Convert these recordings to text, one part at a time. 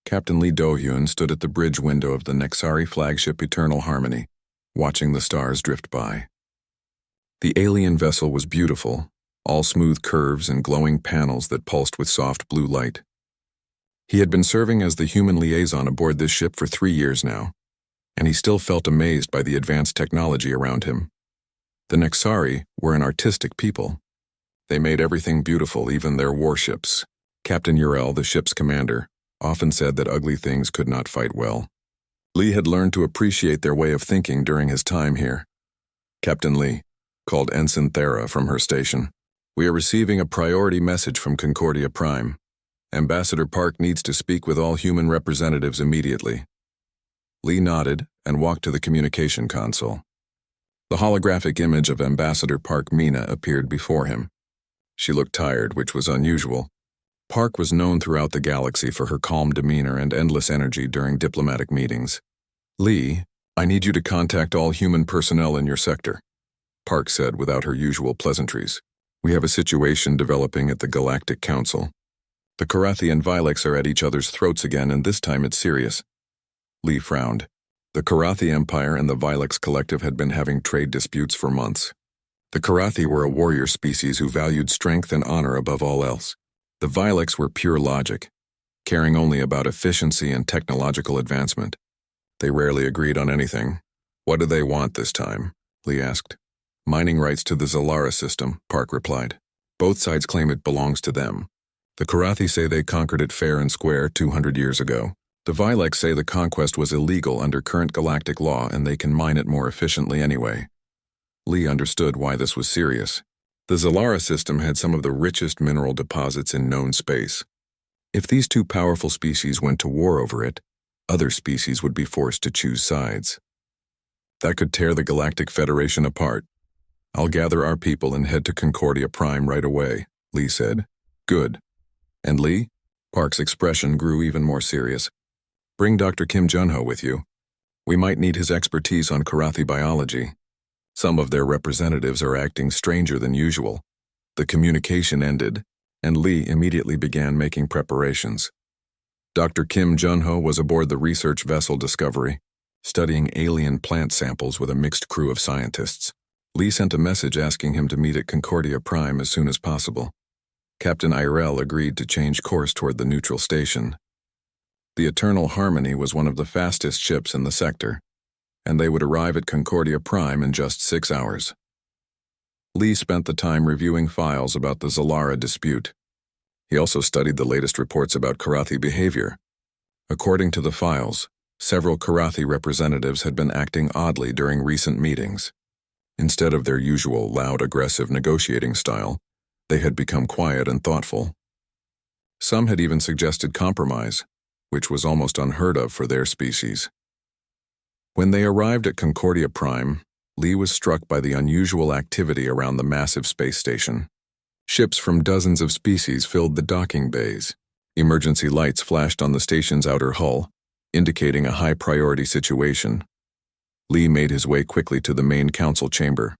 Captain Lee Do-hyun stood at the bridge window of the Nexari flagship Eternal Harmony, watching the stars drift by. The alien vessel was beautiful, all smooth curves and glowing panels that pulsed with soft blue light. He had been serving as the human liaison aboard this ship for 3 years now, and he still felt amazed by the advanced technology around him. The Nexari were an artistic people. They made everything beautiful, even their warships. Captain Urel, the ship's commander, often said that ugly things could not fight well. Lee had learned to appreciate their way of thinking during his time here. "Captain Lee," called Ensign Thera from her station, "we are receiving a priority message from Concordia Prime. Ambassador Park needs to speak with all human representatives immediately." Lee nodded and walked to the communication console. The holographic image of Ambassador Park Mina appeared before him. She looked tired, which was unusual. Park was known throughout the galaxy for her calm demeanor and endless energy during diplomatic meetings. "Lee, I need you to contact all human personnel in your sector," Park said without her usual pleasantries. "We have a situation developing at the Galactic Council. The Karathi and Vilex are at each other's throats again, and this time it's serious." Lee frowned. The Karathi Empire and the Vilex Collective had been having trade disputes for months. The Karathi were a warrior species who valued strength and honor above all else. The Vilex were pure logic, caring only about efficiency and technological advancement. They rarely agreed on anything. "What do they want this time?" Lee asked. "Mining rights to the Zalara system," Park replied. "Both sides claim it belongs to them. The Karathi say they conquered it fair and square 200 years ago. The Vilex say the conquest was illegal under current galactic law and they can mine it more efficiently anyway." Lee understood why this was serious. The Zalara system had some of the richest mineral deposits in known space. If these two powerful species went to war over it, other species would be forced to choose sides. That could tear the Galactic Federation apart. "I'll gather our people and head to Concordia Prime right away," Lee said. "Good. And Lee?" Park's expression grew even more serious. "Bring Dr. Kim Junho with you. We might need his expertise on Karathi biology. Some of their representatives are acting stranger than usual." The communication ended, and Lee immediately began making preparations. Dr. Kim Junho was aboard the research vessel Discovery, studying alien plant samples with a mixed crew of scientists. Lee sent a message asking him to meet at Concordia Prime as soon as possible. Captain Irel agreed to change course toward the neutral station. The Eternal Harmony was one of the fastest ships in the sector, and they would arrive at Concordia Prime in just 6 hours. Lee spent the time reviewing files about the Zalara dispute. He also studied the latest reports about Karathi behavior. According to the files, several Karathi representatives had been acting oddly during recent meetings. Instead of their usual loud, aggressive negotiating style, they had become quiet and thoughtful. Some had even suggested compromise, which was almost unheard of for their species. When they arrived at Concordia Prime, Lee was struck by the unusual activity around the massive space station. Ships from dozens of species filled the docking bays. Emergency lights flashed on the station's outer hull, indicating a high-priority situation. Lee made his way quickly to the main council chamber.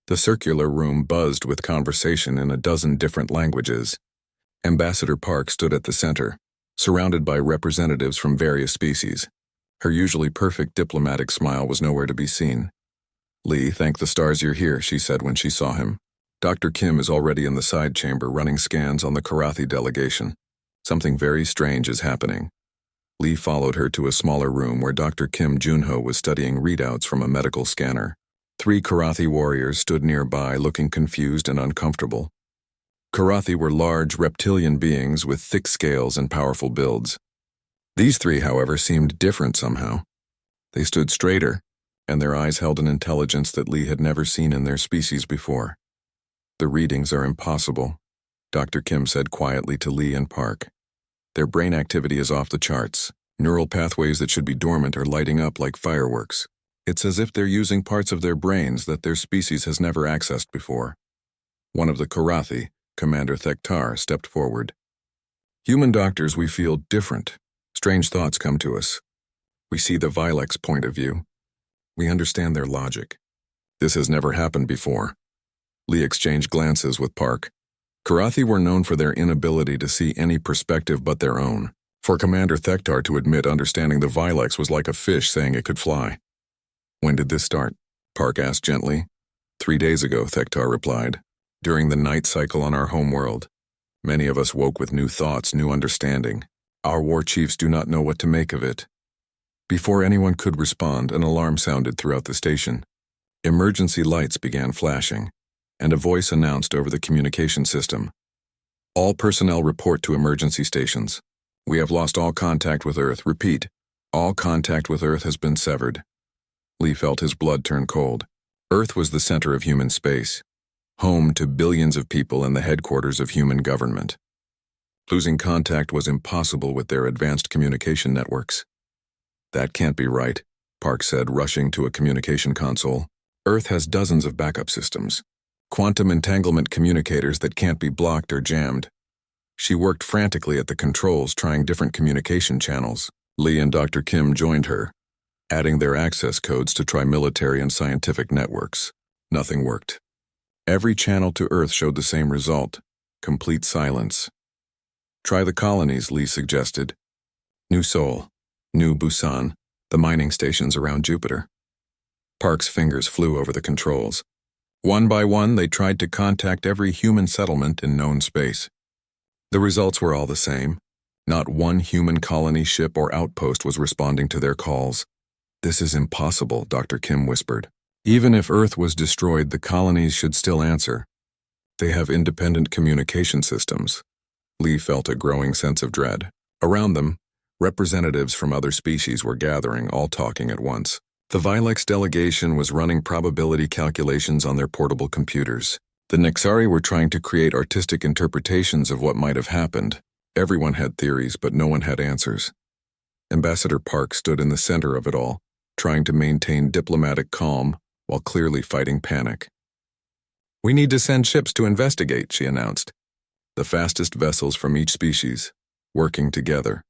The circular room buzzed with conversation in a dozen different languages. Ambassador Park stood at the center, surrounded by representatives from various species. Her usually perfect diplomatic smile was nowhere to be seen. "Lee, thank the stars you're here," she said when she saw him. "Dr. Kim is already in the side chamber running scans on the Karathi delegation. Something very strange is happening." Lee followed her to a smaller room where Dr. Kim Junho was studying readouts from a medical scanner. 3 Karathi warriors stood nearby, looking confused and uncomfortable. Karathi were large reptilian beings with thick scales and powerful builds. These 3, however, seemed different somehow. They stood straighter, and their eyes held an intelligence that Lee had never seen in their species before. "The readings are impossible," Dr. Kim said quietly to Lee and Park. "Their brain activity is off the charts. Neural pathways that should be dormant are lighting up like fireworks. It's as if they're using parts of their brains that their species has never accessed before." One of the Karathi, Commander Thektar, stepped forward. "Human doctors, we feel different. Strange thoughts come to us. We see the Vilex point of view. We understand their logic. This has never happened before." Lee exchanged glances with Park. Karathi were known for their inability to see any perspective but their own. For Commander Thektar to admit understanding the Vilex was like a fish saying it could fly. When did this start? Park asked gently. 3 days ago, Thektar replied. During the night cycle on our homeworld. Many of us woke with new thoughts, new understanding. Our war chiefs do not know what to make of it. Before anyone could respond, an alarm sounded throughout the station. Emergency lights began flashing, and a voice announced over the communication system. All personnel report to emergency stations. We have lost all contact with Earth. Repeat, all contact with Earth has been severed. Lee felt his blood turn cold. Earth was the center of human space, home to billions of people and the headquarters of human government. Losing contact was impossible with their advanced communication networks. That can't be right, Park said, rushing to a communication console. Earth has dozens of backup systems. Quantum entanglement communicators that can't be blocked or jammed. She worked frantically at the controls, trying different communication channels. Lee and Dr. Kim joined her, adding their access codes to try military and scientific networks. Nothing worked. Every channel to Earth showed the same result: complete silence. Try the colonies, Lee suggested. New Seoul, New Busan, the mining stations around Jupiter. Park's fingers flew over the controls. One by one, they tried to contact every human settlement in known space. The results were all the same. Not one human colony ship or outpost was responding to their calls. This is impossible, Dr. Kim whispered. Even if Earth was destroyed, the colonies should still answer. They have independent communication systems. Lee felt a growing sense of dread. Around them, representatives from other species were gathering, all talking at once. The Vilex delegation was running probability calculations on their portable computers. The Nexari were trying to create artistic interpretations of what might have happened. Everyone had theories, but no one had answers. Ambassador Park stood in the center of it all, trying to maintain diplomatic calm while clearly fighting panic. We need to send ships to investigate, she announced. The fastest vessels from each species, working together.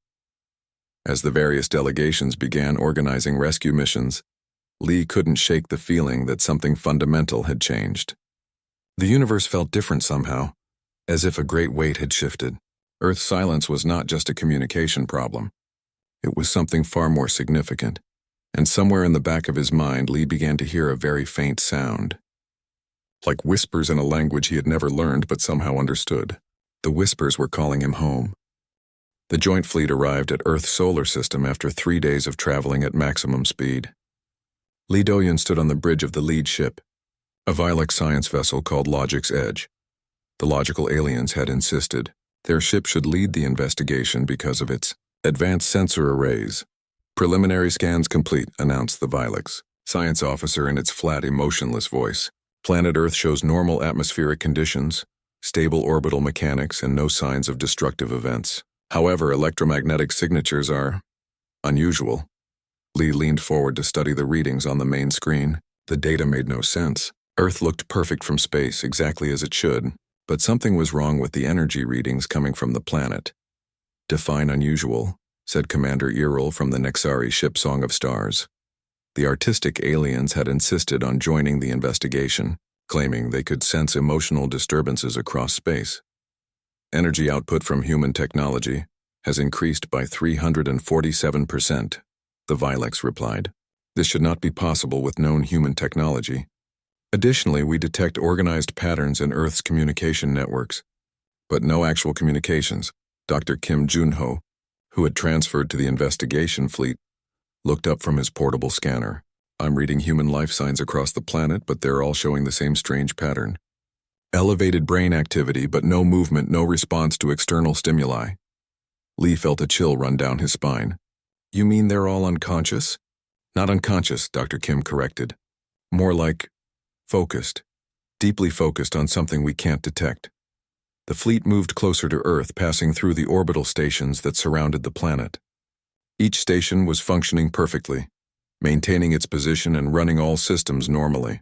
As the various delegations began organizing rescue missions, Lee couldn't shake the feeling that something fundamental had changed. The universe felt different somehow, as if a great weight had shifted. Earth's silence was not just a communication problem. It was something far more significant, and somewhere in the back of his mind, Lee began to hear a very faint sound. Like whispers in a language he had never learned but somehow understood. The whispers were calling him home. The joint fleet arrived at Earth's solar system after 3 days of traveling at maximum speed. Lee Doyen stood on the bridge of the lead ship, a Vilex science vessel called Logic's Edge. The logical aliens had insisted their ship should lead the investigation because of its advanced sensor arrays. Preliminary scans complete, announced the Vilex science officer in its flat, emotionless voice. Planet Earth shows normal atmospheric conditions, stable orbital mechanics, and no signs of destructive events. However, electromagnetic signatures are unusual. Lee leaned forward to study the readings on the main screen. The data made no sense. Earth looked perfect from space, exactly as it should, but something was wrong with the energy readings coming from the planet. Define unusual, said Commander Earl from the Nexari ship Song of Stars. The artistic aliens had insisted on joining the investigation, claiming they could sense emotional disturbances across space. Energy output from human technology has increased by 347%, the Vilex replied. This should not be possible with known human technology. Additionally, we detect organized patterns in Earth's communication networks, but no actual communications. Dr. Kim Junho, who had transferred to the investigation fleet, looked up from his portable scanner. I'm reading human life signs across the planet, but they're all showing the same strange pattern. Elevated brain activity, but no movement, no response to external stimuli. Lee felt a chill run down his spine. You mean they're all unconscious? Not unconscious, Dr. Kim corrected. More like focused, deeply focused on something we can't detect. The fleet moved closer to Earth, passing through the orbital stations that surrounded the planet. Each station was functioning perfectly, maintaining its position and running all systems normally.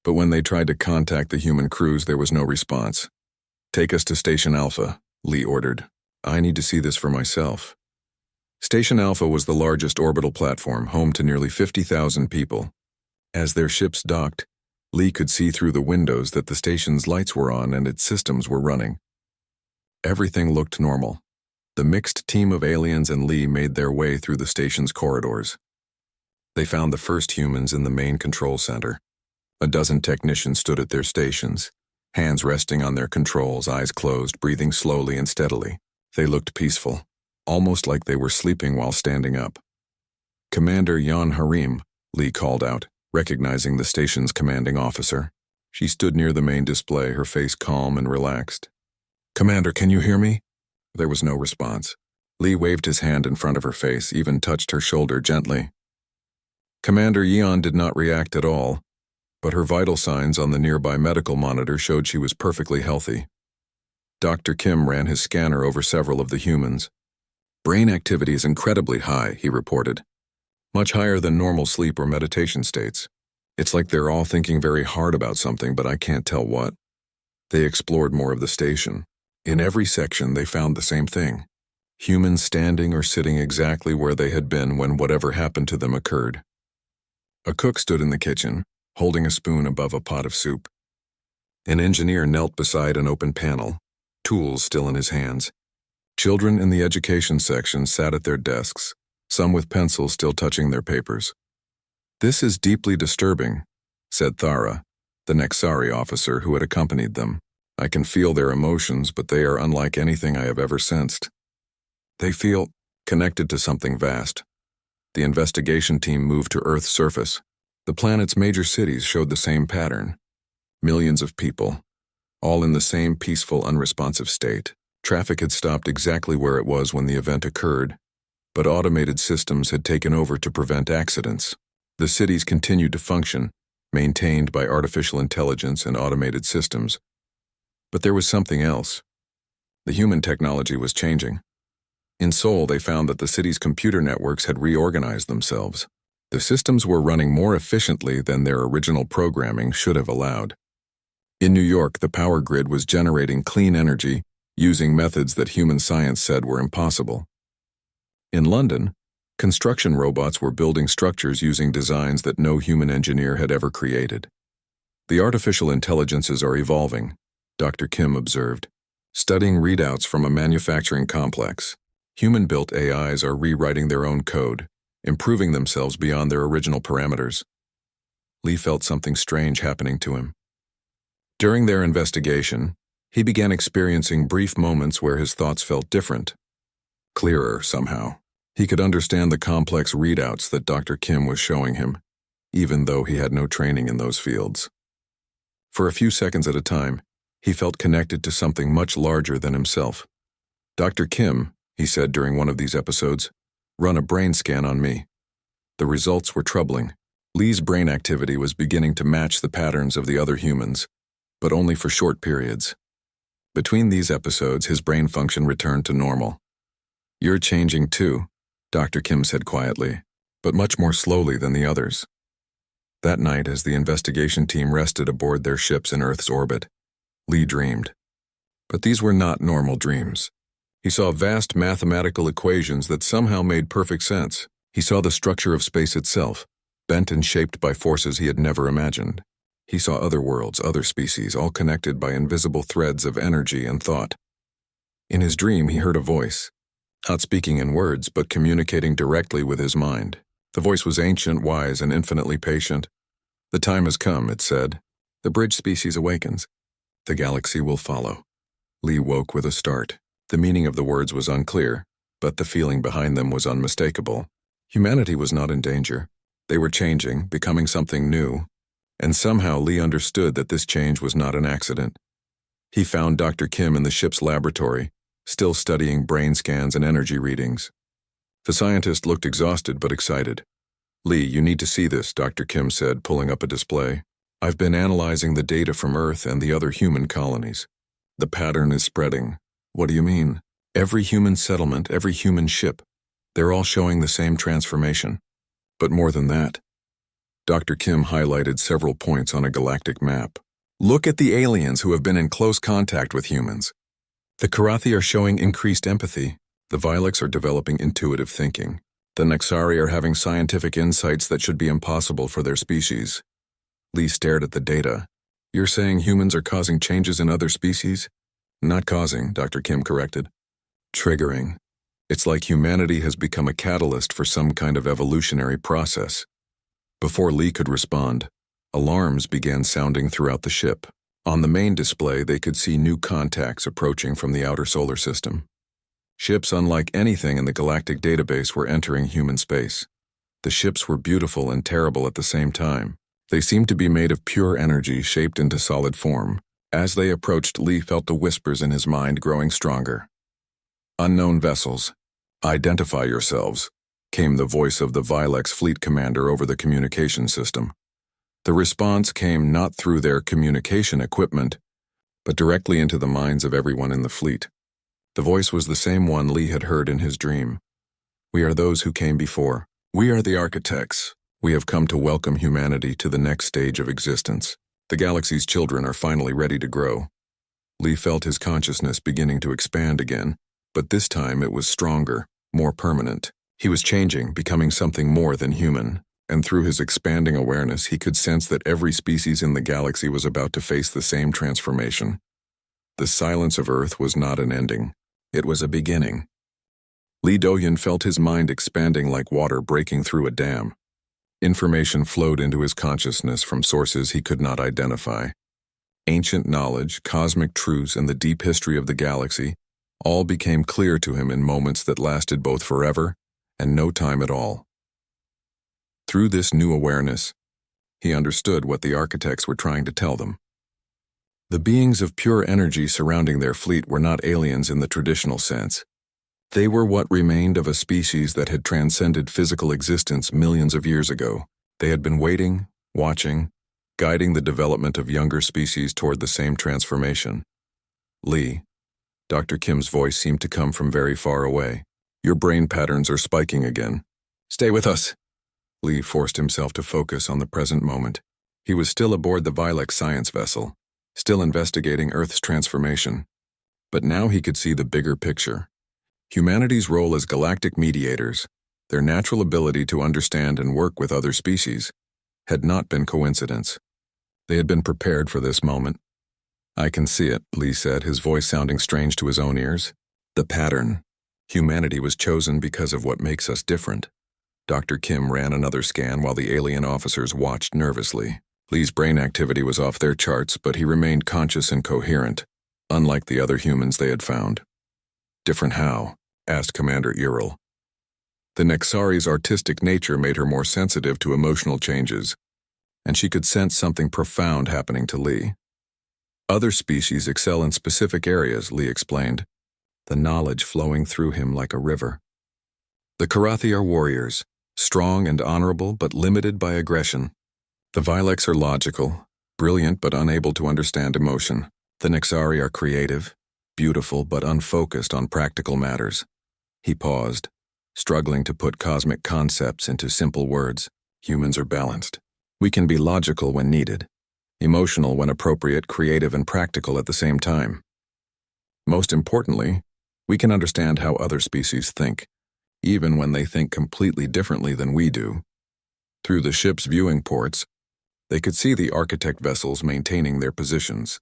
But when they tried to contact the human crews, there was no response. Take us to Station Alpha, Lee ordered. I need to see this for myself. Station Alpha was the largest orbital platform, home to nearly 50,000 people. As their ships docked, Lee could see through the windows that the station's lights were on and its systems were running. Everything looked normal. The mixed team of aliens and Lee made their way through the station's corridors. They found the first humans in the main control center. A dozen technicians stood at their stations, hands resting on their controls, eyes closed, breathing slowly and steadily. They looked peaceful, almost like they were sleeping while standing up. "Commander Jan Harim," Lee called out, recognizing the station's commanding officer. She stood near the main display, her face calm and relaxed. "Commander, can you hear me?" There was no response. Lee waved his hand in front of her face, even touched her shoulder gently. Commander Yeon did not react at all, but her vital signs on the nearby medical monitor showed she was perfectly healthy. Dr. Kim ran his scanner over several of the humans. "Brain activity is incredibly high," he reported. "Much higher than normal sleep or meditation states. It's like they're all thinking very hard about something, but I can't tell what." They explored more of the station. In every section, they found the same thing. Humans standing or sitting exactly where they had been when whatever happened to them occurred. A cook stood in the kitchen, holding a spoon above a pot of soup. An engineer knelt beside an open panel, tools still in his hands. Children in the education section sat at their desks, some with pencils still touching their papers. "This is deeply disturbing," said Thara, the Nexari officer who had accompanied them. "I can feel their emotions, but they are unlike anything I have ever sensed. They feel connected to something vast." The investigation team moved to Earth's surface. The planet's major cities showed the same pattern. Millions of people, all in the same peaceful, unresponsive state. Traffic had stopped exactly where it was when the event occurred, but automated systems had taken over to prevent accidents. The cities continued to function, maintained by artificial intelligence and automated systems. But there was something else. The human technology was changing. In Seoul, they found that the city's computer networks had reorganized themselves. The systems were running more efficiently than their original programming should have allowed. In New York, the power grid was generating clean energy using methods that human science said were impossible. In London, construction robots were building structures using designs that no human engineer had ever created. "The artificial intelligences are evolving," Dr. Kim observed, studying readouts from a manufacturing complex. Human-built AIs are rewriting their own code, improving themselves beyond their original parameters. Lee felt something strange happening to him. During their investigation, he began experiencing brief moments where his thoughts felt different, clearer somehow. He could understand the complex readouts that Dr. Kim was showing him, even though he had no training in those fields. For a few seconds at a time, he felt connected to something much larger than himself. "Dr. Kim," he said during one of these episodes, "run a brain scan on me." The results were troubling. Lee's brain activity was beginning to match the patterns of the other humans, but only for short periods. Between these episodes, his brain function returned to normal. "You're changing too," Dr. Kim said quietly, but much more slowly than the others. That night, as the investigation team rested aboard their ships in Earth's orbit, Lee dreamed. But these were not normal dreams. He saw vast mathematical equations that somehow made perfect sense. He saw the structure of space itself, bent and shaped by forces he had never imagined. He saw other worlds, other species, all connected by invisible threads of energy and thought. In his dream, he heard a voice, not speaking in words, but communicating directly with his mind. The voice was ancient, wise, and infinitely patient. "The time has come," it said. "The bridge species awakens. The galaxy will follow." Lee woke with a start. The meaning of the words was unclear, but the feeling behind them was unmistakable. Humanity was not in danger. They were changing, becoming something new, and somehow Lee understood that this change was not an accident. He found Dr. Kim in the ship's laboratory, still studying brain scans and energy readings. The scientist looked exhausted but excited. "Lee, you need to see this," Dr. Kim said, pulling up a display. "I've been analyzing the data from Earth and the other human colonies. The pattern is spreading." "What do you mean?" "Every human settlement, every human ship, they're all showing the same transformation. But more than that." Dr. Kim highlighted several points on a galactic map. "Look at the aliens who have been in close contact with humans. The Karathi are showing increased empathy. The Vilex are developing intuitive thinking. The Nexari are having scientific insights that should be impossible for their species." Lee stared at the data. "You're saying humans are causing changes in other species?" "Not causing," Dr. Kim corrected. Triggering. It's like humanity has become a catalyst for some kind of evolutionary process. Before Lee could respond, alarms began sounding throughout the ship. On the main display, they could see new contacts approaching from the outer solar system. Ships unlike anything in the galactic database were entering human space. The ships were beautiful and terrible at the same time. They seemed to be made of pure energy shaped into solid form. As they approached, Lee felt the whispers in his mind growing stronger. Unknown vessels. Identify yourselves, came the voice of the Vilex fleet commander over the communication system. The response came not through their communication equipment, but directly into the minds of everyone in the fleet. The voice was the same one Lee had heard in his dream. We are those who came before. We are the architects. We have come to welcome humanity to the next stage of existence. The galaxy's children are finally ready to grow. Lee felt his consciousness beginning to expand again, but this time it was stronger, more permanent. He was changing, becoming something more than human, and through his expanding awareness he could sense that every species in the galaxy was about to face the same transformation. The silence of Earth was not an ending. It was a beginning. Lee Doyen felt his mind expanding like water breaking through a dam. Information flowed into his consciousness from sources he could not identify. Ancient knowledge, cosmic truths, and the deep history of the galaxy all became clear to him in moments that lasted both forever and no time at all. Through this new awareness, he understood what the architects were trying to tell them. The beings of pure energy surrounding their fleet were not aliens in the traditional sense. They were what remained of a species that had transcended physical existence millions of years ago. They had been waiting, watching, guiding the development of younger species toward the same transformation. Lee, Dr. Kim's voice seemed to come from very far away. Your brain patterns are spiking again. Stay with us. Lee forced himself to focus on the present moment. He was still aboard the Vilex science vessel, still investigating Earth's transformation. But now he could see the bigger picture. Humanity's role as galactic mediators, their natural ability to understand and work with other species, had not been coincidence. They had been prepared for this moment. I can see it, Lee said, his voice sounding strange to his own ears. The pattern. Humanity was chosen because of what makes us different. Dr. Kim ran another scan while the alien officers watched nervously. Lee's brain activity was off their charts, but he remained conscious and coherent, unlike the other humans they had found. Different how? Asked Commander Earl. The Nexari's artistic nature made her more sensitive to emotional changes, and she could sense something profound happening to Lee. Other species excel in specific areas, Lee explained, the knowledge flowing through him like a river. The Karathi are warriors, strong and honorable but limited by aggression. The Vilex are logical, brilliant but unable to understand emotion. The Nexari are creative, beautiful but unfocused on practical matters. He paused, struggling to put cosmic concepts into simple words. Humans are balanced. We can be logical when needed, emotional when appropriate, creative and practical at the same time. Most importantly, we can understand how other species think, even when they think completely differently than we do. Through the ship's viewing ports, they could see the architect vessels maintaining their positions.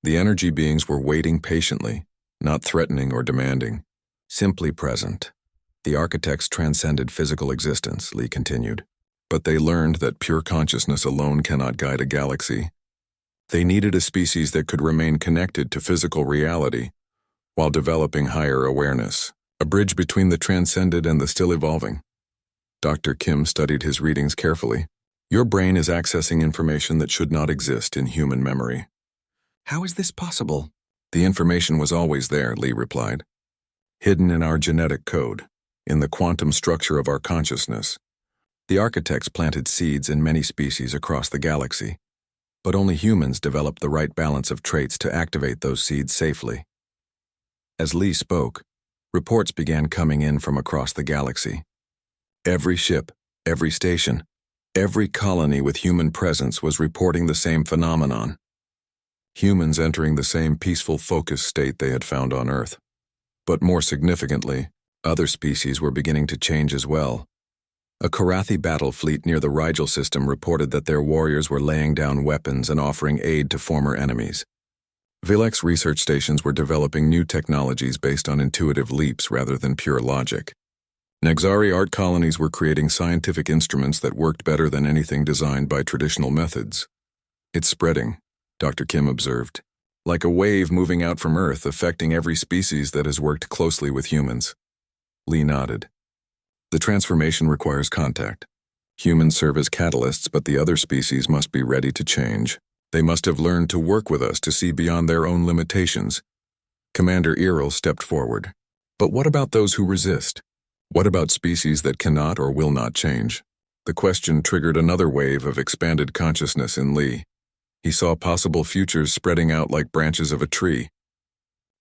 The energy beings were waiting patiently, not threatening or demanding, simply present. The architects transcended physical existence, Lee continued, but they learned that pure consciousness alone cannot guide a galaxy. They needed a species that could remain connected to physical reality while developing higher awareness, a bridge between the transcended and the still evolving. Dr. Kim studied his readings carefully. Your brain is accessing information that should not exist in human memory. How is this possible? The information was always there, Lee replied. Hidden in our genetic code, in the quantum structure of our consciousness. The architects planted seeds in many species across the galaxy, but only humans developed the right balance of traits to activate those seeds safely. As Lee spoke, reports began coming in from across the galaxy. Every ship, every station, every colony with human presence was reporting the same phenomenon. Humans entering the same peaceful, focused state they had found on Earth. But more significantly, other species were beginning to change as well. A Karathi battle fleet near the Rigel system reported that their warriors were laying down weapons and offering aid to former enemies. Vilex research stations were developing new technologies based on intuitive leaps rather than pure logic. Nexari art colonies were creating scientific instruments that worked better than anything designed by traditional methods. It's spreading, Dr. Kim observed, like a wave moving out from Earth affecting every species that has worked closely with humans. Lee nodded. The transformation requires contact. Humans serve as catalysts, but the other species must be ready to change. They must have learned to work with us to see beyond their own limitations. Commander Earl stepped forward. But what about those who resist? What about species that cannot or will not change? The question triggered another wave of expanded consciousness in Lee. He saw possible futures spreading out like branches of a tree.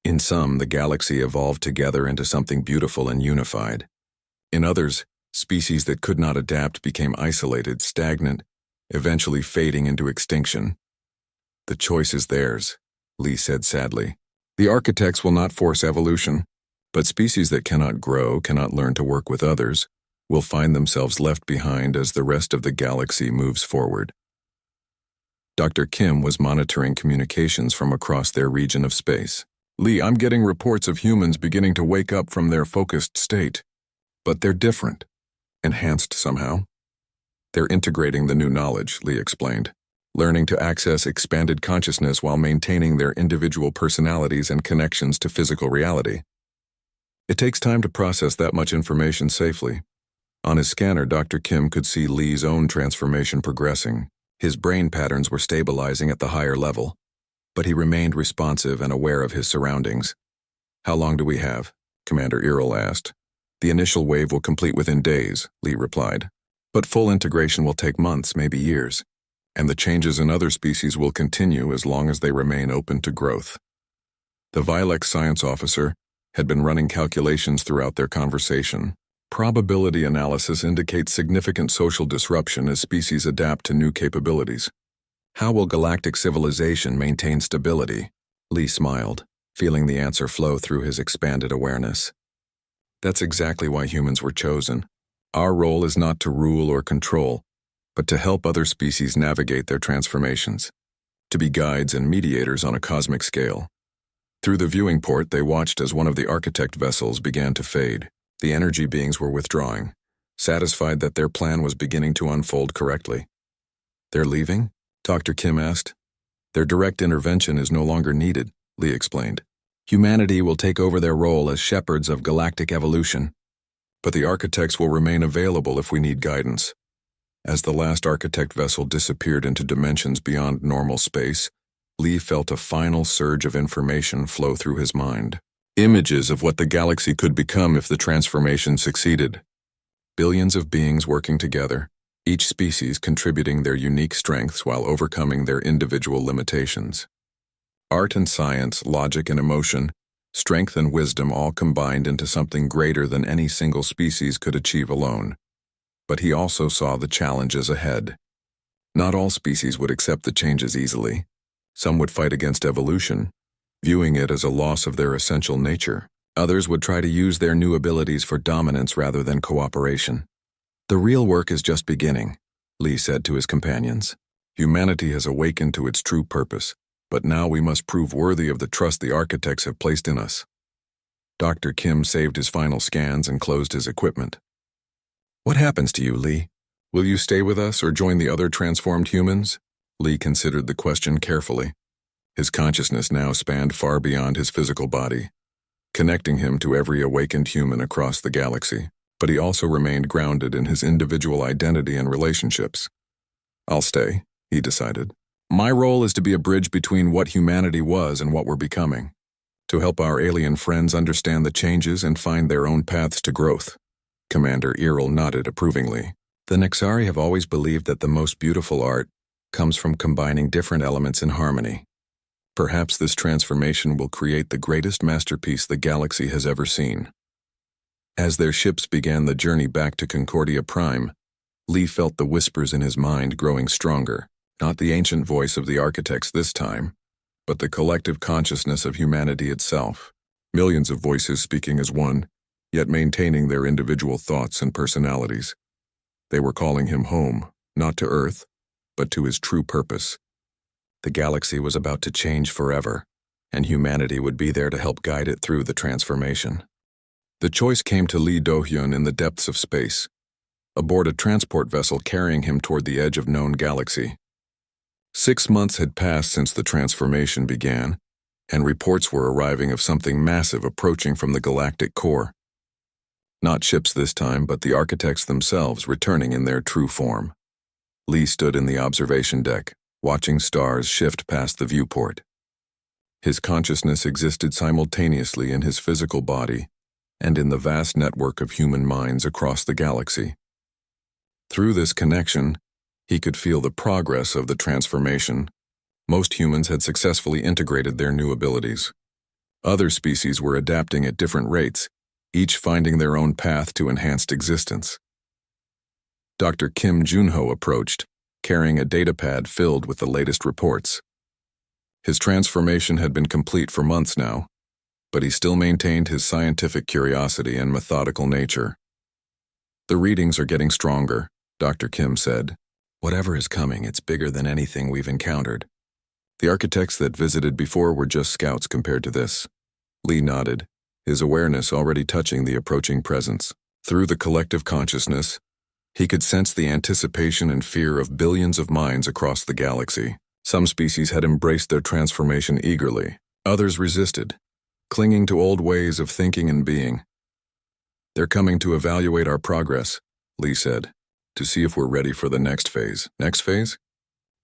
In some, the galaxy evolved together into something beautiful and unified. In others, species that could not adapt became isolated, stagnant, eventually fading into extinction. The choice is theirs, Lee said sadly. The architects will not force evolution, but species that cannot grow, cannot learn to work with others, will find themselves left behind as the rest of the galaxy moves forward. Dr. Kim was monitoring communications from across their region of space. Lee, I'm getting reports of humans beginning to wake up from their focused state. But they're different. Enhanced somehow. They're integrating the new knowledge, Lee explained, learning to access expanded consciousness while maintaining their individual personalities and connections to physical reality. It takes time to process that much information safely. On his scanner, Dr. Kim could see Lee's own transformation progressing. His brain patterns were stabilizing at the higher level, but he remained responsive and aware of his surroundings. How long do we have? Commander Earl asked. The initial wave will complete within days, Lee replied. But full integration will take months, maybe years, and the changes in other species will continue as long as they remain open to growth. The Vilex science officer had been running calculations throughout their conversation. Probability analysis indicates significant social disruption as species adapt to new capabilities. How will galactic civilization maintain stability? Lee smiled, feeling the answer flow through his expanded awareness. That's exactly why humans were chosen. Our role is not to rule or control, but to help other species navigate their transformations, to be guides and mediators on a cosmic scale. Through the viewing port, they watched as one of the architect vessels began to fade. The energy beings were withdrawing, satisfied that their plan was beginning to unfold correctly. They're leaving? Dr. Kim asked. Their direct intervention is no longer needed, Lee explained. Humanity will take over their role as shepherds of galactic evolution, but the architects will remain available if we need guidance. As the last architect vessel disappeared into dimensions beyond normal space, Lee felt a final surge of information flow through his mind. Images of what the galaxy could become if the transformation succeeded. Billions of beings working together, each species contributing their unique strengths while overcoming their individual limitations. Art and science, logic and emotion, strength and wisdom all combined into something greater than any single species could achieve alone. But he also saw the challenges ahead. Not all species would accept the changes easily. Some would fight against evolution, viewing it as a loss of their essential nature. Others would try to use their new abilities for dominance rather than cooperation. The real work is just beginning, Lee said to his companions. Humanity has awakened to its true purpose, but now we must prove worthy of the trust the architects have placed in us. Dr. Kim saved his final scans and closed his equipment. What happens to you, Lee? Will you stay with us or join the other transformed humans? Lee considered the question carefully. His consciousness now spanned far beyond his physical body, connecting him to every awakened human across the galaxy, but he also remained grounded in his individual identity and relationships. I'll stay, he decided. My role is to be a bridge between what humanity was and what we're becoming, to help our alien friends understand the changes and find their own paths to growth. Commander Earl nodded approvingly. The Nexari have always believed that the most beautiful art comes from combining different elements in harmony. Perhaps this transformation will create the greatest masterpiece the galaxy has ever seen. As their ships began the journey back to Concordia Prime, Lee felt the whispers in his mind growing stronger, not the ancient voice of the architects this time, but the collective consciousness of humanity itself. Millions of voices speaking as one, yet maintaining their individual thoughts and personalities. They were calling him home, not to Earth, but to his true purpose. The galaxy was about to change forever, and humanity would be there to help guide it through the transformation. The choice came to Lee Do-hyun in the depths of space, aboard a transport vessel carrying him toward the edge of known galaxy. 6 months had passed since the transformation began, and reports were arriving of something massive approaching from the galactic core. Not ships this time, but the architects themselves returning in their true form. Lee stood in the observation deck, watching stars shift past the viewport. His consciousness existed simultaneously in his physical body and in the vast network of human minds across the galaxy. Through this connection, he could feel the progress of the transformation. Most humans had successfully integrated their new abilities. Other species were adapting at different rates, each finding their own path to enhanced existence. Dr. Kim Junho approached, carrying a datapad filled with the latest reports. His transformation had been complete for months now, but he still maintained his scientific curiosity and methodical nature. "The readings are getting stronger," Dr. Kim said. "Whatever is coming, it's bigger than anything we've encountered. The architects that visited before were just scouts compared to this." Lee nodded, his awareness already touching the approaching presence. Through the collective consciousness, he could sense the anticipation and fear of billions of minds across the galaxy. Some species had embraced their transformation eagerly. Others resisted, clinging to old ways of thinking and being. "They're coming to evaluate our progress," Lee said, "to see if we're ready for the next phase." "Next phase?"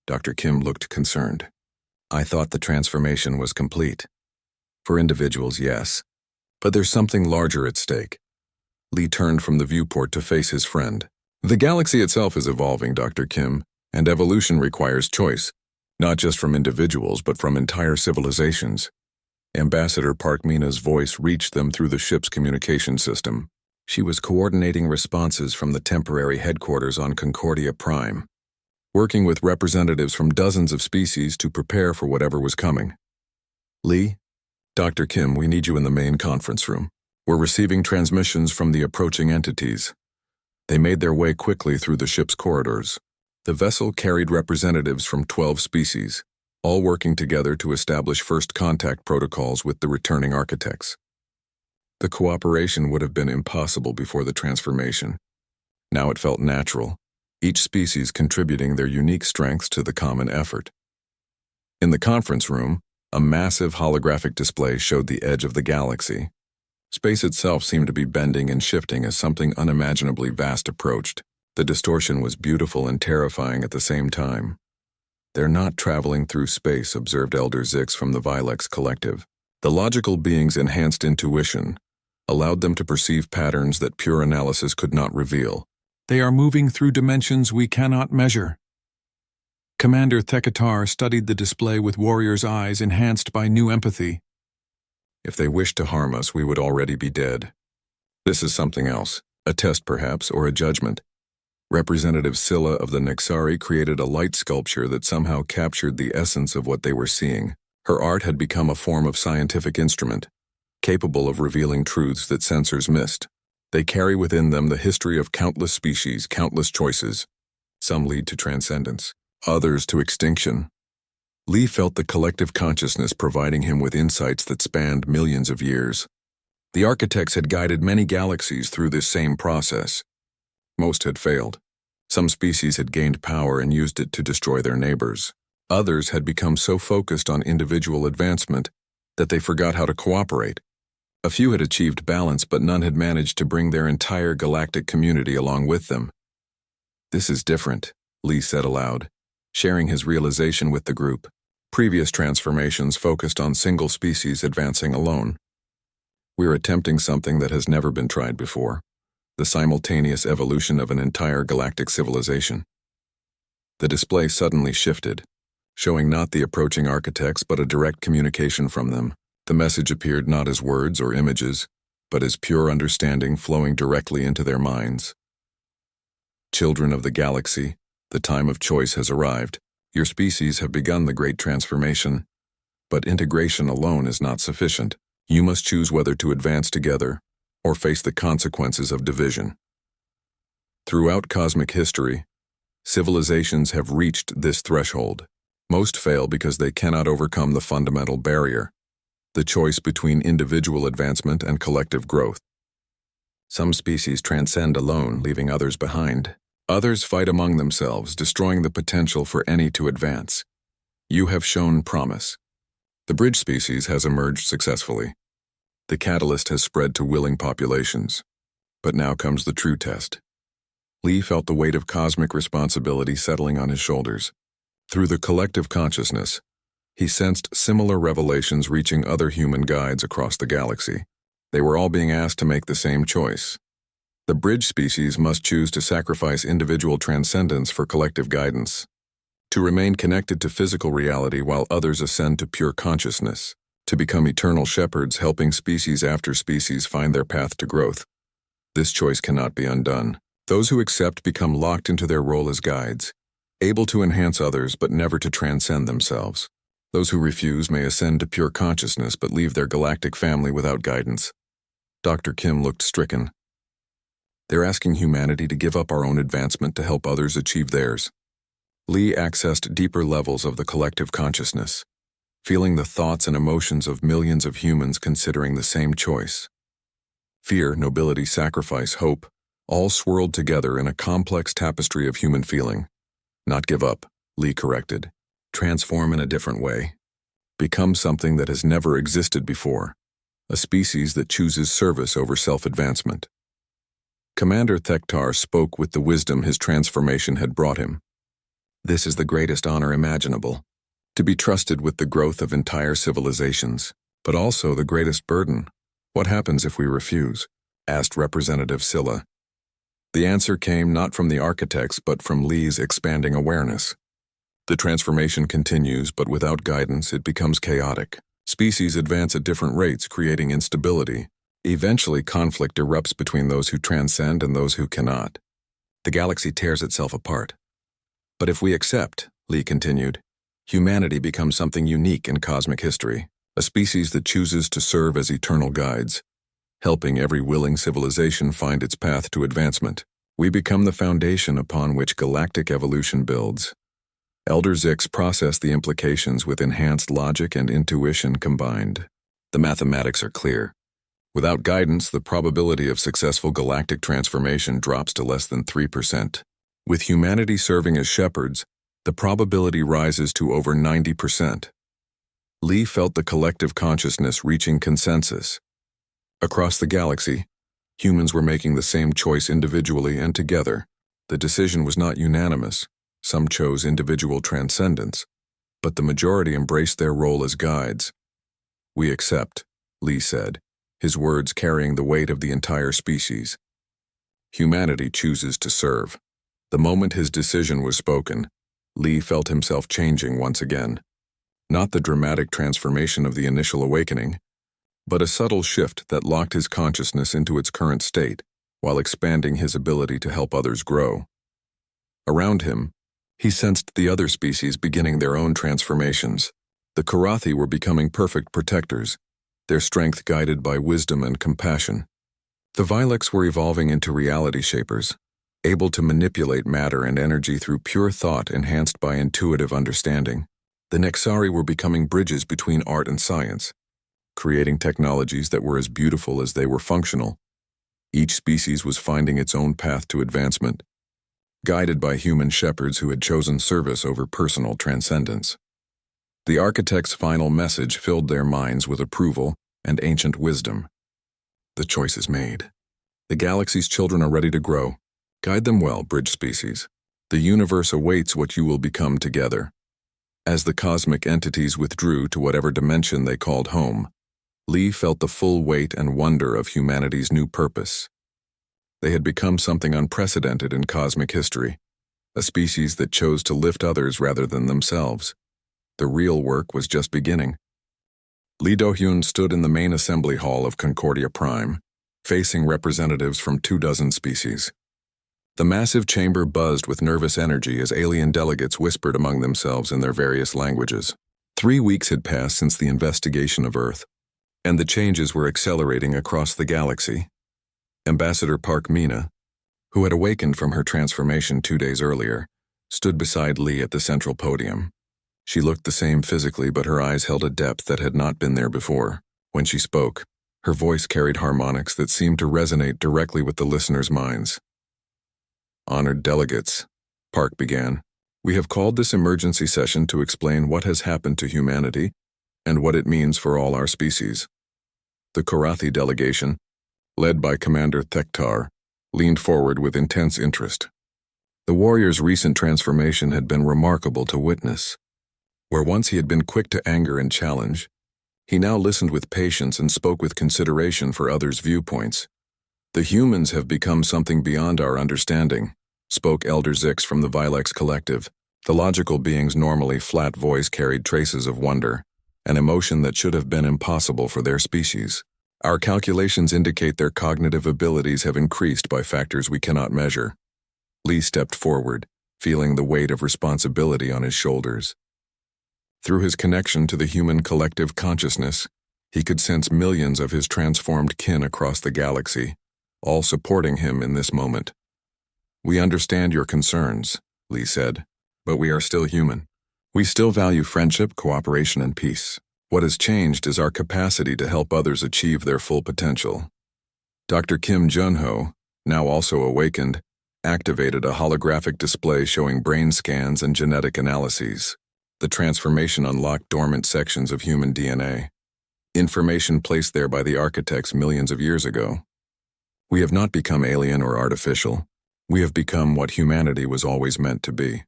Dr. Kim looked concerned. "I thought the transformation was complete." "For individuals, yes. But there's something larger at stake." Lee turned from the viewport to face his friend. "The galaxy itself is evolving, Dr. Kim, and evolution requires choice, not just from individuals but from entire civilizations." Ambassador Park Mina's voice reached them through the ship's communication system. She was coordinating responses from the temporary headquarters on Concordia Prime, working with representatives from dozens of species to prepare for whatever was coming. "Lee, Dr. Kim, we need you in the main conference room. We're receiving transmissions from the approaching entities." They made their way quickly through the ship's corridors. The vessel carried representatives from 12 species, all working together to establish first contact protocols with the returning architects. The cooperation would have been impossible before the transformation. Now it felt natural, each species contributing their unique strengths to the common effort. In the conference room, a massive holographic display showed the edge of the galaxy. Space itself seemed to be bending and shifting as something unimaginably vast approached. The distortion was beautiful and terrifying at the same time. "They're not traveling through space," observed Elder Zix from the Vilex Collective. The logical being's enhanced intuition allowed them to perceive patterns that pure analysis could not reveal. "They are moving through dimensions we cannot measure." Commander Thekatar studied the display with warrior's eyes enhanced by new empathy. "If they wished to harm us, we would already be dead. This is something else, a test perhaps, or a judgment." Representative Scylla of the Nexari created a light sculpture that somehow captured the essence of what they were seeing. Her art had become a form of scientific instrument, capable of revealing truths that sensors missed. They carry within them the history of countless species, countless choices. Some lead to transcendence, others to extinction. Lee felt the collective consciousness providing him with insights that spanned millions of years. The architects had guided many galaxies through this same process. Most had failed. Some species had gained power and used it to destroy their neighbors. Others had become so focused on individual advancement that they forgot how to cooperate. A few had achieved balance, but none had managed to bring their entire galactic community along with them. "This is different," Lee said aloud, sharing his realization with the group. Previous transformations focused on single species advancing alone. "We're attempting something that has never been tried before. The simultaneous evolution of an entire galactic civilization." The display suddenly shifted, showing not the approaching architects but a direct communication from them. The message appeared not as words or images, but as pure understanding flowing directly into their minds. "Children of the galaxy, the time of choice has arrived. Your species have begun the great transformation, but integration alone is not sufficient. You must choose whether to advance together or face the consequences of division." Throughout cosmic history, civilizations have reached this threshold. Most fail because they cannot overcome the fundamental barrier, the choice between individual advancement and collective growth. Some species transcend alone, leaving others behind. Others fight among themselves, destroying the potential for any to advance. You have shown promise. The bridge species has emerged successfully. The catalyst has spread to willing populations. But now comes the true test. Lee felt the weight of cosmic responsibility settling on his shoulders. Through the collective consciousness, he sensed similar revelations reaching other human guides across the galaxy. They were all being asked to make the same choice. The bridge species must choose to sacrifice individual transcendence for collective guidance, to remain connected to physical reality while others ascend to pure consciousness, to become eternal shepherds helping species after species find their path to growth. This choice cannot be undone. Those who accept become locked into their role as guides, able to enhance others but never to transcend themselves. Those who refuse may ascend to pure consciousness but leave their galactic family without guidance. Dr. Kim looked stricken. They're asking humanity to give up our own advancement to help others achieve theirs. Lee accessed deeper levels of the collective consciousness, feeling the thoughts and emotions of millions of humans considering the same choice. Fear, nobility, sacrifice, hope, all swirled together in a complex tapestry of human feeling. Not give up, Lee corrected. Transform in a different way. Become something that has never existed before, a species that chooses service over self-advancement. Commander Thektar spoke with the wisdom his transformation had brought him. This is the greatest honor imaginable, to be trusted with the growth of entire civilizations, but also the greatest burden. What happens if we refuse? Asked Representative Silla. The answer came not from the architects but from Lee's expanding awareness. The transformation continues, but without guidance it becomes chaotic. Species advance at different rates, creating instability. Eventually, conflict erupts between those who transcend and those who cannot. The galaxy tears itself apart. But if we accept, Lee continued, humanity becomes something unique in cosmic history, a species that chooses to serve as eternal guides, helping every willing civilization find its path to advancement. We become the foundation upon which galactic evolution builds. Elder Zix processed the implications with enhanced logic and intuition combined. The mathematics are clear. Without guidance, the probability of successful galactic transformation drops to less than 3%. With humanity serving as shepherds, the probability rises to over 90%. Lee felt the collective consciousness reaching consensus. Across the galaxy, humans were making the same choice individually and together. The decision was not unanimous. Some chose individual transcendence, but the majority embraced their role as guides. We accept, Lee said, his words carrying the weight of the entire species. Humanity chooses to serve. The moment his decision was spoken, Lee felt himself changing once again. Not the dramatic transformation of the initial awakening, but a subtle shift that locked his consciousness into its current state, while expanding his ability to help others grow. Around him, he sensed the other species beginning their own transformations. The Karathi were becoming perfect protectors, their strength guided by wisdom and compassion. The Vilex were evolving into reality shapers, able to manipulate matter and energy through pure thought enhanced by intuitive understanding. The Nexari were becoming bridges between art and science, creating technologies that were as beautiful as they were functional. Each species was finding its own path to advancement, guided by human shepherds who had chosen service over personal transcendence. The architect's final message filled their minds with approval and ancient wisdom. The choice is made. The galaxy's children are ready to grow. Guide them well, bridge species. The universe awaits what you will become together. As the cosmic entities withdrew to whatever dimension they called home, Lee felt the full weight and wonder of humanity's new purpose. They had become something unprecedented in cosmic history, a species that chose to lift others rather than themselves. The real work was just beginning. Lee Do-hyun stood in the main assembly hall of Concordia Prime, facing representatives from 24 species. The massive chamber buzzed with nervous energy as alien delegates whispered among themselves in their various languages. 3 weeks had passed since the investigation of Earth, and the changes were accelerating across the galaxy. Ambassador Park Mina, who had awakened from her transformation 2 days earlier, stood beside Lee at the central podium. She looked the same physically, but her eyes held a depth that had not been there before. When she spoke, her voice carried harmonics that seemed to resonate directly with the listeners' minds. "Honored delegates," Park began, "we have called this emergency session to explain what has happened to humanity and what it means for all our species." The Korathi delegation, led by Commander Thektar, leaned forward with intense interest. The warrior's recent transformation had been remarkable to witness. Where once he had been quick to anger and challenge, he now listened with patience and spoke with consideration for others' viewpoints. "The humans have become something beyond our understanding," spoke Elder Zix from the Vilex Collective. The logical being's normally flat voice carried traces of wonder, an emotion that should have been impossible for their species. "Our calculations indicate their cognitive abilities have increased by factors we cannot measure." Lee stepped forward, feeling the weight of responsibility on his shoulders. Through his connection to the human collective consciousness, he could sense millions of his transformed kin across the galaxy, all supporting him in this moment. "We understand your concerns," Lee said, "but we are still human. We still value friendship, cooperation, and peace. What has changed is our capacity to help others achieve their full potential." Dr. Kim Junho, now also awakened, activated a holographic display showing brain scans and genetic analyses. The transformation unlocked dormant sections of human DNA, information placed there by the architects millions of years ago. "We have not become alien or artificial. We have become what humanity was always meant to be."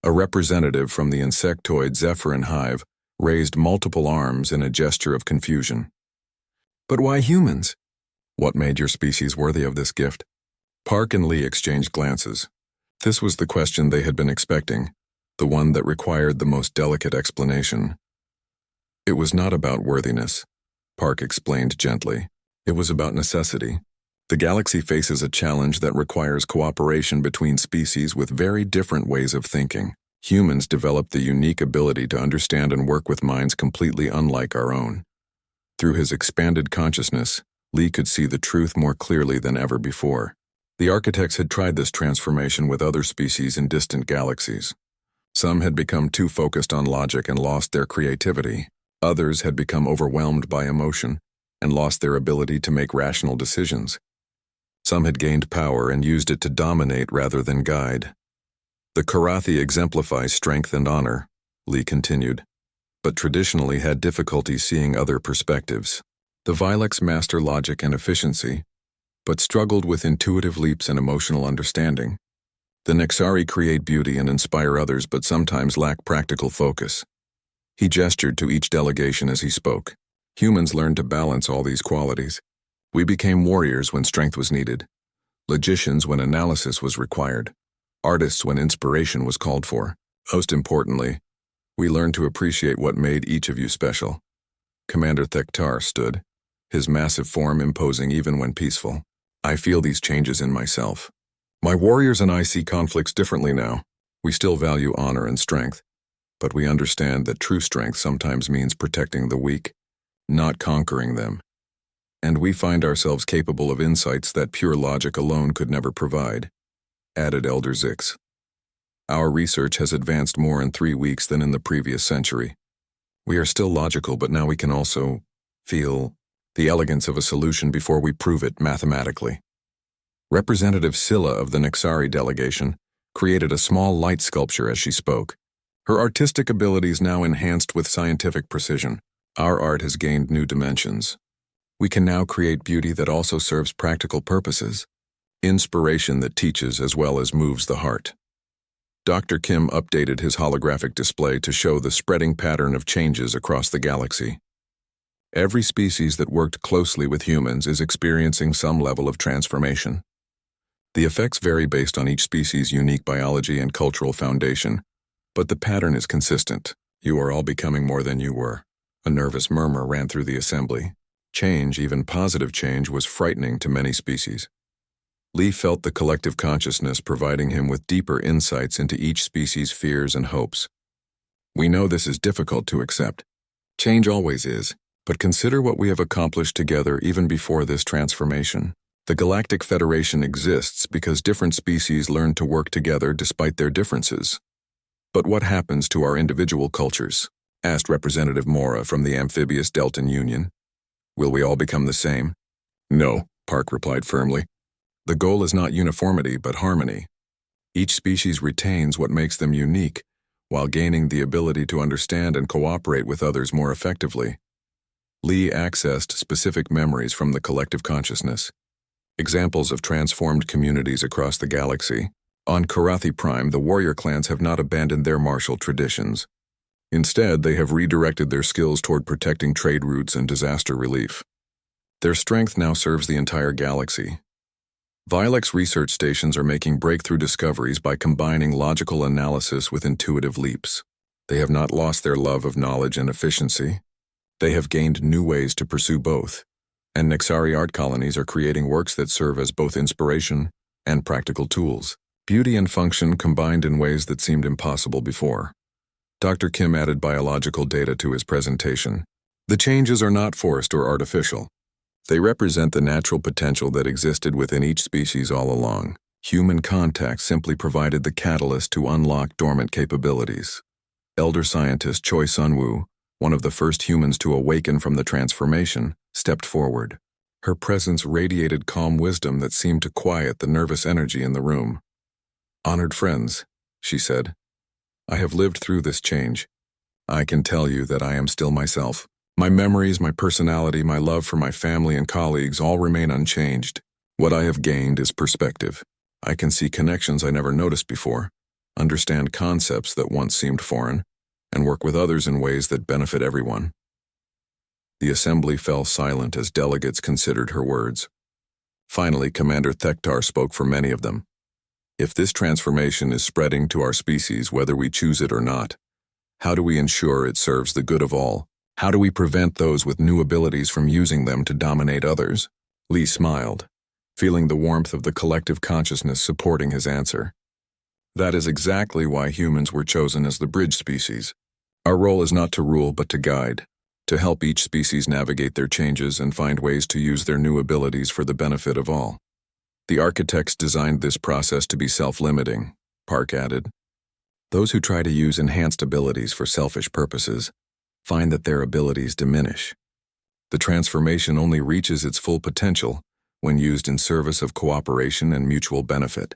A representative from the insectoid Zephyrin hive raised multiple arms in a gesture of confusion. "But why humans? What made your species worthy of this gift?" Park and Lee exchanged glances. This was the question they had been expecting, the one that required the most delicate explanation. "It was not about worthiness," Park explained gently. "It was about necessity. The galaxy faces a challenge that requires cooperation between species with very different ways of thinking. Humans developed the unique ability to understand and work with minds completely unlike our own." Through his expanded consciousness, Lee could see the truth more clearly than ever before. The architects had tried this transformation with other species in distant galaxies. Some had become too focused on logic and lost their creativity. Others had become overwhelmed by emotion and lost their ability to make rational decisions. Some had gained power and used it to dominate rather than guide. "The Korathi exemplify strength and honor," Lee continued, "but traditionally had difficulty seeing other perspectives. The Vilex master logic and efficiency, but struggled with intuitive leaps and emotional understanding. The Nexari create beauty and inspire others but sometimes lack practical focus." He gestured to each delegation as he spoke. "Humans learned to balance all these qualities. We became warriors when strength was needed, logicians when analysis was required, artists when inspiration was called for. Most importantly, we learned to appreciate what made each of you special." Commander Thektar stood, his massive form imposing even when peaceful. "I feel these changes in myself. My warriors and I see conflicts differently now. We still value honor and strength, but we understand that true strength sometimes means protecting the weak, not conquering them. And we find ourselves capable of insights that pure logic alone could never provide," added Elder Zix. "Our research has advanced more in 3 weeks than in the previous century. We are still logical, but now we can also feel the elegance of a solution before we prove it mathematically." Representative Scylla of the Nexari delegation created a small light sculpture as she spoke, her artistic abilities now enhanced with scientific precision. "Our art has gained new dimensions. We can now create beauty that also serves practical purposes, inspiration that teaches as well as moves the heart." Dr. Kim updated his holographic display to show the spreading pattern of changes across the galaxy. Every species that worked closely with humans is experiencing some level of transformation. The effects vary based on each species' unique biology and cultural foundation, but the pattern is consistent. "You are all becoming more than you were." A nervous murmur ran through the assembly. Change, even positive change, was frightening to many species. Lee felt the collective consciousness providing him with deeper insights into each species' fears and hopes. "We know this is difficult to accept. Change always is, but consider what we have accomplished together even before this transformation. The Galactic Federation exists because different species learned to work together despite their differences. But what happens to our individual cultures? Asked Representative Mora from the Amphibious Deltan Union. Will we all become the same? No, Park replied firmly. The goal is not uniformity, but harmony. Each species retains what makes them unique, while gaining the ability to understand and cooperate with others more effectively. Lee accessed specific memories from the collective consciousness. Examples of transformed communities across the galaxy. On Karathi Prime, the warrior clans have not abandoned their martial traditions. Instead, they have redirected their skills toward protecting trade routes and disaster relief. Their strength now serves the entire galaxy. Vilex research stations are making breakthrough discoveries by combining logical analysis with intuitive leaps. They have not lost their love of knowledge and efficiency. They have gained new ways to pursue both. And Nexari art colonies are creating works that serve as both inspiration and practical tools. Beauty and function combined in ways that seemed impossible before. Dr. Kim added biological data to his presentation. The changes are not forced or artificial. They represent the natural potential that existed within each species all along. Human contact simply provided the catalyst to unlock dormant capabilities. Elder scientist Choi Sun-woo, one of the first humans to awaken from the transformation, stepped forward. Her presence radiated calm wisdom that seemed to quiet the nervous energy in the room. Honored friends, she said, I have lived through this change. I can tell you that I am still myself. My memories, my personality, my love for my family and colleagues all remain unchanged. What I have gained is perspective. I can see connections I never noticed before, understand concepts that once seemed foreign, and work with others in ways that benefit everyone. The assembly fell silent as delegates considered her words. Finally, Commander Thektar spoke for many of them. If this transformation is spreading to our species, whether we choose it or not, how do we ensure it serves the good of all? How do we prevent those with new abilities from using them to dominate others? Lee smiled, feeling the warmth of the collective consciousness supporting his answer. That is exactly why humans were chosen as the bridge species. Our role is not to rule but to guide, to help each species navigate their changes and find ways to use their new abilities for the benefit of all. The architects designed this process to be self-limiting, Park added. Those who try to use enhanced abilities for selfish purposes find that their abilities diminish. The transformation only reaches its full potential when used in service of cooperation and mutual benefit.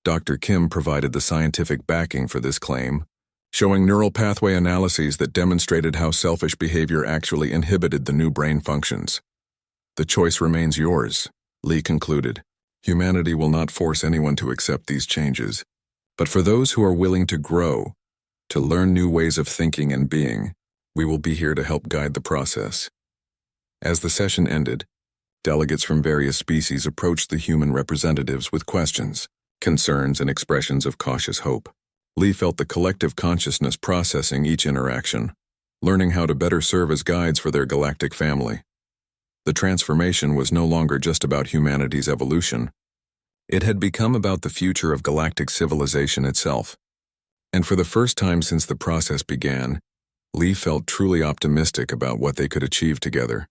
Dr. Kim provided the scientific backing for this claim, showing neural pathway analyses that demonstrated how selfish behavior actually inhibited the new brain functions. The choice remains yours, Lee concluded. Humanity will not force anyone to accept these changes, but for those who are willing to grow, to learn new ways of thinking and being, we will be here to help guide the process. As the session ended, delegates from various species approached the human representatives with questions, concerns, and expressions of cautious hope. Lee felt the collective consciousness processing each interaction, learning how to better serve as guides for their galactic family. The transformation was no longer just about humanity's evolution. It had become about the future of galactic civilization itself. And for the first time since the process began, Lee felt truly optimistic about what they could achieve together.